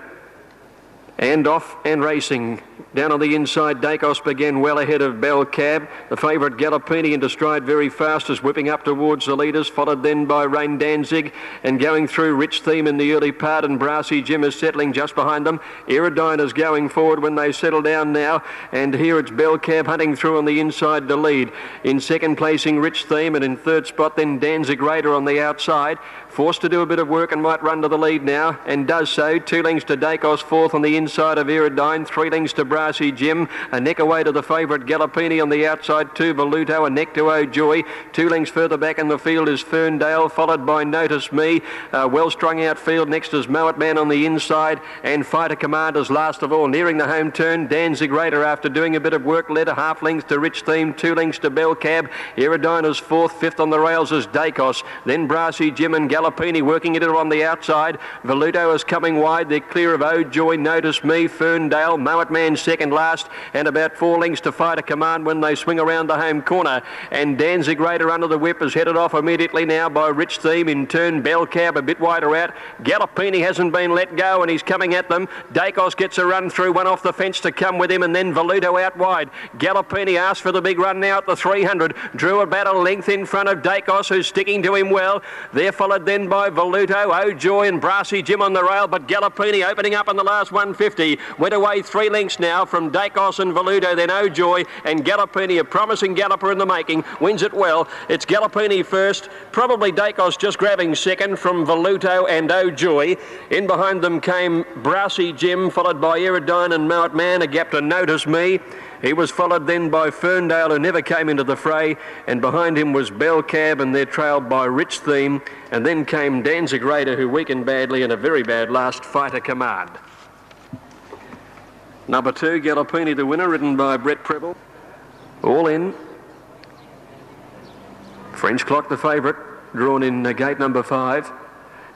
and off and racing. Down on the inside, Dacos began well ahead of Bell Cab. The favourite Gallopini into stride very fast is whipping up towards the leaders, followed then by Rain Danzig, and going through Rich Theme in the early part, and Brassy Jim is settling just behind them. Iridine is going forward when they settle down now, and here it's Bell Cab hunting through on the inside to lead. In second placing Rich Theme, and in third spot then Danzig Raider on the outside. Forced to do a bit of work and might run to the lead now, and does so. 2 lengths to Dacos, 4th on the inside of Iridine, 3 lengths to Brassy Jim. A neck away to the favourite Gallopini on the outside, 2 Voluto, a neck to O'Joy. 2 lengths further back in the field is Ferndale, followed by Notice Me. Well strung out field. Next is Mowat Man on the inside, and Fighter Commanders last of all. Nearing the home turn, Danzig Raider, after doing a bit of work, led a half length to Rich Theme, 2 lengths to Bell Cab. Aerodyna's 4th, 5th on the rails is Dacos. Then Brassy Jim and Gallopini working it on the outside. Voluto is coming wide. They're clear of O'Joy, Notice Me, Ferndale, Mowat Man second last, and about 4 lengths to Fighter Command when they swing around the home corner. And Danzig Raider under the whip is headed off immediately now by Rich Theme. In turn, Bell Cab a bit wider out. Gallopini hasn't been let go and he's coming at them. Dacos gets a run through, one off the fence to come with him, and then Voluto out wide. Gallopini asked for the big run now at the 300. Drew about a length in front of Dacos, who's sticking to him well. They're followed then by Voluto, O'Joy and Brassy Jim on the rail, but Gallopini opening up in the last 150. Went away 3 lengths now from Dacos and Voluto, then O'Joy, and Gallopini, a promising galloper in the making, wins it well. It's Gallopini first, probably Dacos just grabbing second from Voluto and O'Joy. In behind them came Brassy Jim, followed by Aerodyne and Mowat Man, a gap to Notice Me. He was followed then by Ferndale, who never came into the fray, and behind him was Bell Cab, and they're trailed by Rich Theme, and then came Danzig Raider, who weakened badly, and a very bad last, Fighter Command. Number 2, Gallopini, the winner, ridden by Brett Preble. All in. French Clock, the favourite, drawn in gate number 5,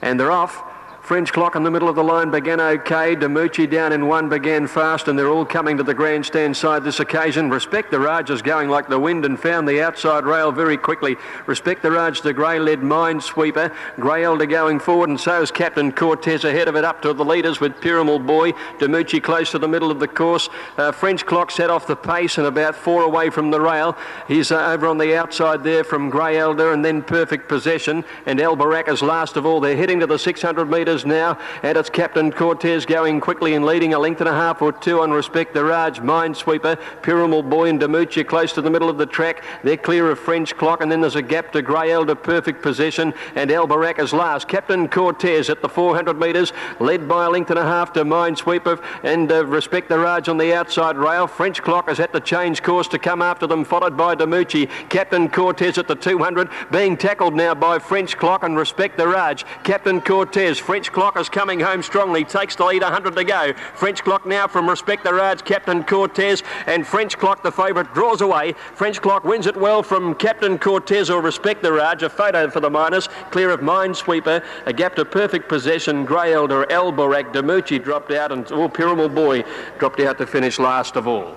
and they're off. French Clock in the middle of the line began okay. Demucci down in 1 began fast, and they're all coming to the grandstand side this occasion. Respect the Raj is going like the wind and found the outside rail very quickly. Respect the Raj, the grey-led Minesweeper. Grey Elder going forward, and so is Captain Cortez ahead of it up to the leaders with Pyramid Boy. Demucci close to the middle of the course. French Clock set off the pace and about 4 away from the rail. He's over on the outside there from Grey Elder, and then Perfect Possession, and El Baraka's last of all. They're heading to the 600 metres now, and it's Captain Cortez going quickly and leading a length and a half or 2 on Respect the Raj, Minesweeper, Pyramid Boy and Demucci close to the middle of the track. They're clear of French Clock, and then there's a gap to Grey Elder, Perfect Possession, and El Baraka's last. Captain Cortez at the 400 metres, led by a length and a half to Minesweeper and Respect the Raj on the outside rail. French Clock is at the change course to come after them, followed by Demucci. Captain Cortez at the 200, being tackled now by French Clock and Respect the Raj. Captain Cortez, French Clock is coming home strongly, takes the lead, 100 to go. French Clock now from Respect the Raj, Captain Cortez, and French Clock, the favourite, draws away. French Clock wins it well from Captain Cortez or Respect the Raj. A photo for the miners, clear of Minesweeper, a gap to Perfect Possession, Grey Elder, El Barak, Demucci dropped out, and Pyramid Boy dropped out to finish last of all.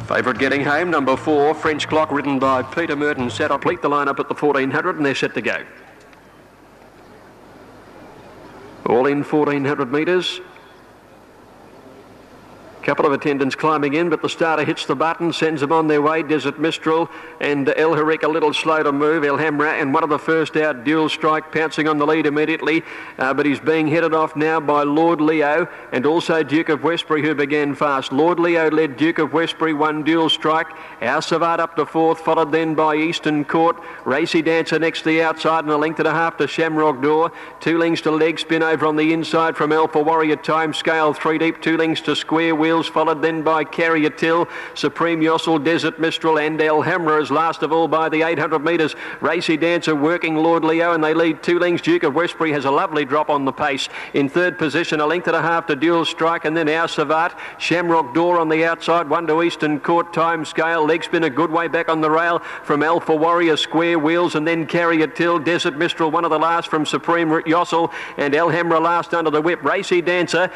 Favourite getting home, number 4, French Clock, ridden by Peter Merton, set up, complete the line-up at the 1400, and they're set to go. All in 1400 metres. Couple of attendants climbing in, but the starter hits the button, sends them on their way. Desert Mistral and El Harik a little slow to move. El Hamra and one of the first out, Dual Strike, pouncing on the lead immediately. But he's being headed off now by Lord Leo and also Duke of Westbury, who began fast. Lord Leo led Duke of Westbury, 1 Dual Strike. Our Savard up to 4th, followed then by Eastern Court. Racy Dancer next to the outside and a length and a half to Shamrock Door. 2 lengths to Leg Spin over on the inside from Alpha Warrior, Time Scale 3 deep. 2 lengths to Square Wheel, followed then by Carrier Till, Supreme Yossel, Desert Mistral and El Hamra is last of all by the 800 metres. Racy Dancer working Lord Leo, and they lead 2 lengths. Duke of Westbury has a lovely drop on the pace. In 3rd position, a length and a half to Dual Strike, and then Our Savant. Shamrock Door on the outside, 1 to Eastern Court, Time Scale. Leg Spin a good way back on the rail from Alpha Warrior, Square Wheels, and then Carrier Till. Desert Mistral, one of the last from Supreme Yossel, and El Hamra last under the whip. Racy Dancer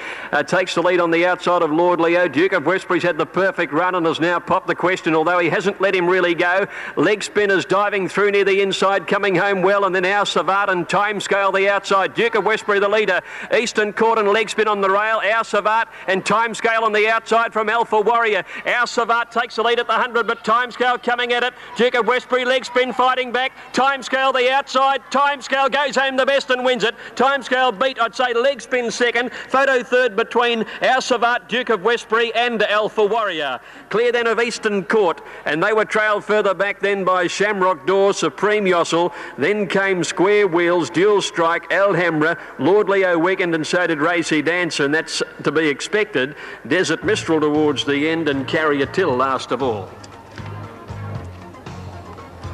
takes the lead on the outside of Lord Leo. Duke of Westbury's had the perfect run and has now popped the question, although he hasn't let him really go. Leg Spinners diving through near the inside, coming home well, and then Our Savant and Time Scale the outside. Duke of Westbury the leader. Eastern Court and Leg Spin on the rail. Our Savant and Time Scale on the outside from Alpha Warrior. Our Savant takes the lead at the 100, but Time Scale coming at it. Duke of Westbury, Leg Spin fighting back. Time Scale the outside. Time Scale goes home the best and wins it. Time Scale beat, I'd say, Leg Spin second. Photo third between Our Savant, Duke of Westbury Westbury and Alpha Warrior. Clear then of Eastern Court, and they were trailed further back then by Shamrock Door, Supreme Yossel. Then came Square Wheels, Dual Strike, Alhambra, Lord Leo Weekend, and so did Racy Dancer, and that's to be expected. Desert Mistral towards the end, and Carrier Till last of all.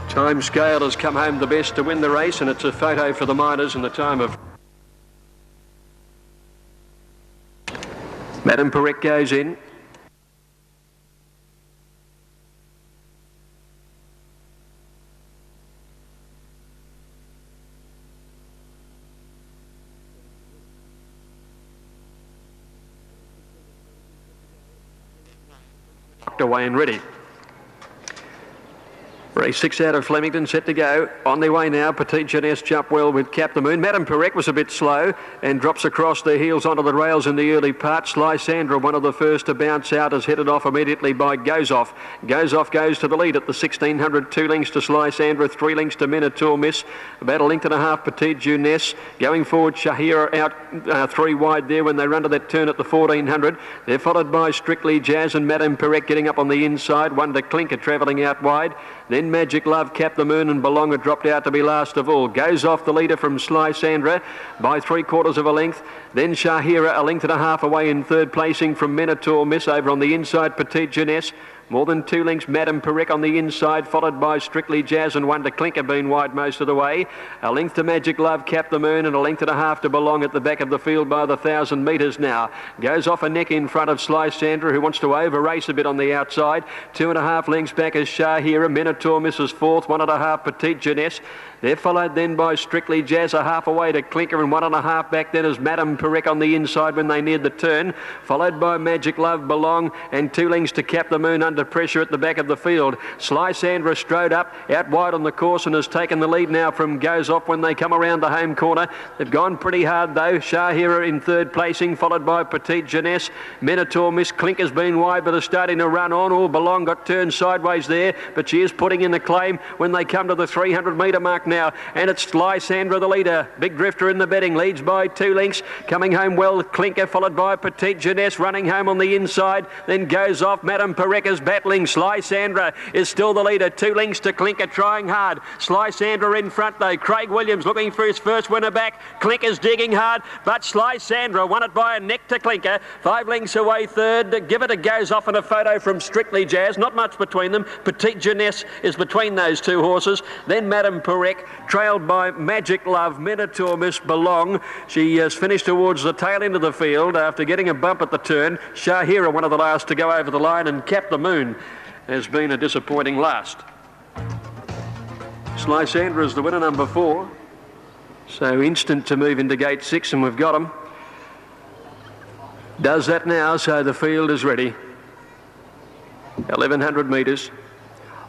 Time Scale has come home the best to win the race, and it's a photo for the miners in the time of... Madame Perrette goes in. Away and ready. Race 6 out of Flemington, set to go. On their way now, Petite Jeunesse jumped well with Cap the Moon. Madame Perrette was a bit slow and drops across their heels onto the rails in the early part. Sly Sandra, one of the first to bounce out, is headed off immediately by Goes Off. Goes Off goes to the lead at the 1600, 2 lengths to Sly Sandra, 3 lengths to Minotaur Miss. About a length and a half, Petite Jeunesse. Going forward, Shahira out 3 wide there when they run to that turn at the 1400. They're followed by Strictly Jazz and Madame Perrette getting up on the inside. Wonder Clinker travelling out wide. Then Magic Love, Cap the Moon and Belonga dropped out to be last of all. Goes Off the leader from Sly Sandra by 3/4 of a length. Then Shahira a length and a half away in third placing from Minotaur Miss. Over on the inside, Petite Jeunesse. More than 2 lengths, Madame Perrette on the inside, followed by Strictly Jazz and Wonder Clinker being wide most of the way. A length to Magic Love, Cap the Moon, and a length and a half to Belong at the back of the field by the 1,000 metres now. Goes Off a neck in front of Sly Sandra, who wants to over-race a bit on the outside. 2.5 lengths back is Shahira. Minotaur misses fourth, 1.5 Petite Jeunesse. They're followed then by Strictly Jazz, a half away to Clinker, and 1.5 back then is Madame Perrette on the inside when they neared the turn, followed by Magic Love, Belong, and 2 lengths to Cap the Moon under pressure at the back of the field. Sly Sandra strode up, out wide on the course, and has taken the lead now from Goes Off when they come around the home corner. They've gone pretty hard though. Shahira in third placing, followed by Petite Jeunesse. Minotaur Miss, Clinker's been wide, but is starting to run on. All Belong got turned sideways there, but she is putting in the claim when they come to the 300 metre mark now, and it's Sly Sandra the leader. Big Drifter in the betting, leads by 2 lengths. Coming home well, Clinker, followed by Petite Jeunesse, running home on the inside, then Goes Off. Madame Perrette is battling. Sly Sandra is still the leader, 2 lengths to Clinker, trying hard. Sly Sandra in front though. Craig Williams looking for his first winner back. Clinker's digging hard, but Sly Sandra won it by a neck to Clinker. 5 lengths away third. Give it a Goes Off and a photo from Strictly Jazz. Not much between them. Petite Jeunesse is between those 2 horses. Then Madame Perrette, trailed by Magic Love, Minotaur Miss, Belong. She has finished towards the tail end of the field after getting a bump at the turn. Shahira, one of the last to go over the line, and Cap the Moon has been a disappointing last. Sly Sandra is the winner, number 4. So Instant to move into gate 6, and we've got him. Does that now, so the field is ready. 1,100 metres.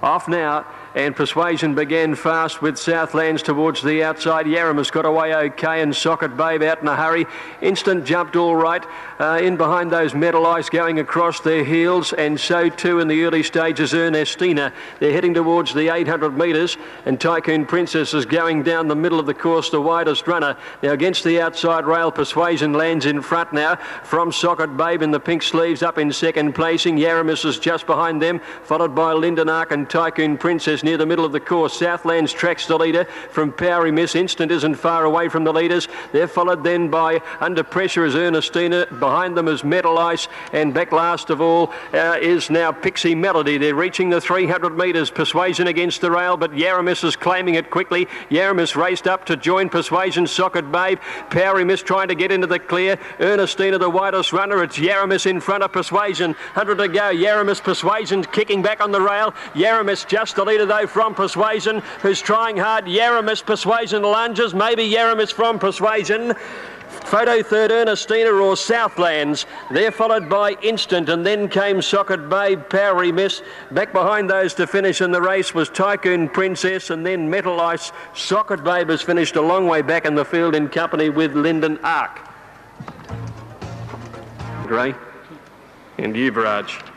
Off now, and Persuasion began fast with Southlands towards the outside. Yarramus got away okay, and Socket Babe out in a hurry. Instant jumped all right. In behind those Metal Ice going across their heels, and so too in the early stages Ernestina. They're heading towards the 800 metres, and Tycoon Princess is going down the middle of the course, the widest runner. Now against the outside rail, Persuasion lands in front now from Socket Babe in the pink sleeves, up in second placing. Yarramus is just behind them, followed by Linden Ark and Tycoon Princess near the middle of the course. Southlands tracks the leader from Powery Miss. Instant isn't far away from the leaders. They're followed then by Under Pressure is Ernestina. Behind them is Metal Ice, and back last of all is now Pixie Melody. They're reaching the 300 metres. Persuasion against the rail, but Yarramus is claiming it quickly. Yarramus raced up to join Persuasion. Socket Babe, Powery Miss trying to get into the clear. Ernestina the widest runner. It's Yarramus in front of Persuasion. 100 to go. Yarramus, Persuasion kicking back on the rail. Yarramus just the leader though from Persuasion, who's trying hard. Yarramus, Persuasion lunges. Maybe Yarramus from Persuasion. Photo third, Ernestina or Southlands. They're followed by Instant, and then came Socket Babe, Powery Miss. Back behind those to finish in the race was Tycoon Princess, and then Metal Ice. Socket Babe has finished a long way back in the field in company with Linden Ark. Gray and Yuvraj.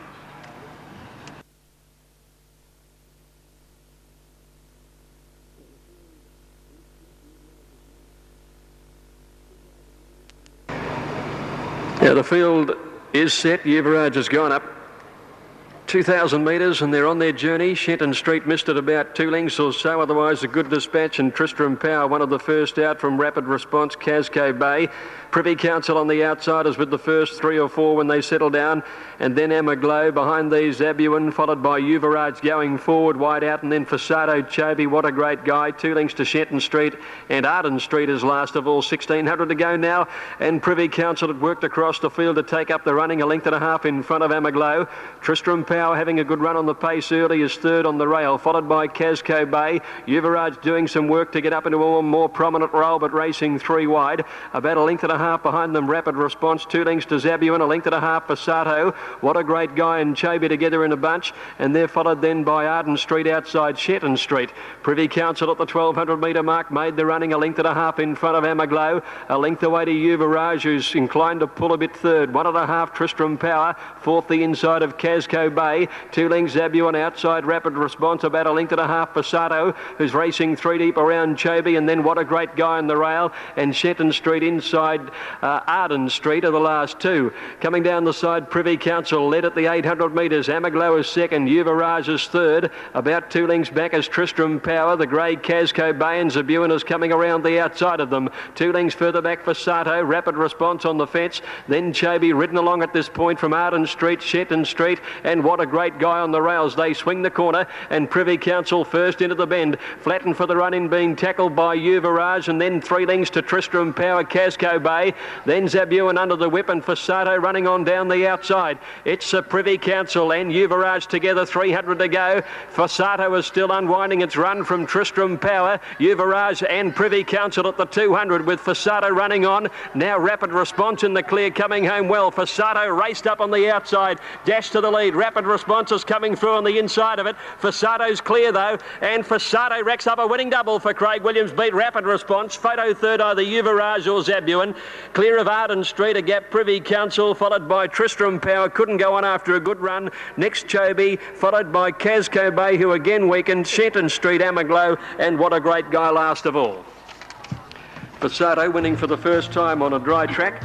Now the field is set. Yuvaraj has gone up 2,000 metres and they're on their journey. Shenton Street missed it about 2 lengths or so. Otherwise, a good dispatch, and Tristram Power, one of the first out from Rapid Response, Casco Bay. Privy Council on the outsiders with the first 3 or 4 when they settle down, and then Emma Glow behind these, Zabuan, followed by Yuvaraj going forward wide out, and then Fasato Chobi, what a great guy, 2 lengths to Shenton Street, and Arden Street is last of all. 1,600 to go now, and Privy Council had worked across the field to take up the running, 1.5 lengths in front of Emma Glow. Tristram Power having a good run on the pace early is third on the rail, followed by Casco Bay. Yuvaraj doing some work to get up into a more prominent role, but racing 3 wide, about 1.5 lengths behind them. Rapid Response, 2 lengths to Zabuan, 1.5 lengths for Sato. What a great guy, and Chobi together in a bunch, and they're followed then by Arden Street outside Shenton Street. Privy Council at the 1,200 metre mark made the running, 1.5 lengths in front of Emma Glow, 1 length away to Yuvaraj, who's inclined to pull a bit third. 1.5 Tristram Power, fourth the inside of Casco Bay, 2 lengths Zabuan outside Rapid Response, about 1.5 lengths for Sato, who's racing 3 deep around Chobi, and then what a great guy on the rail, and Shenton Street inside Arden Street are the last 2. Coming down the side, Privy Council led at the 800 metres. Amaglow is second, Yuvaraj is third. About 2 lengths back is Tristram Power. The grey Casco Bay and Zabuan is coming around the outside of them. 2 lengths further back for Sato. Rapid Response on the fence. Then Chobi ridden along at this point from Arden Street, Shenton Street, and what a great guy on the rails. They swing the corner, and Privy Council first into the bend. Flattened for the run-in, being tackled by Yuvaraj, and then 3 lengths to Tristram Power, Casco Bay. Then Zabuan under the whip, and Fasato running on down the outside. It's a Privy Council and Yuvaraj together, 300 to go. Fasato is still unwinding its run from Tristram Power. Yuvaraj and Privy Council at the 200 with Fasato running on. Now Rapid Response in the clear, coming home well. Fasato raced up on the outside, dashed to the lead. Rapid Response is coming through on the inside of it. Fasato's clear though, and Fasato racks up a winning double for Craig Williams. Beat Rapid Response. Photo third, either Yuvaraj or Zabuan. Clear of Arden Street, a gap Privy Council, followed by Tristram Power. Couldn't go on after a good run. Next Chobi, followed by Casco Bay, who again weakened. Shenton Street, Amaglow, and what a great guy last of all. Fasato winning for the first time on a dry track.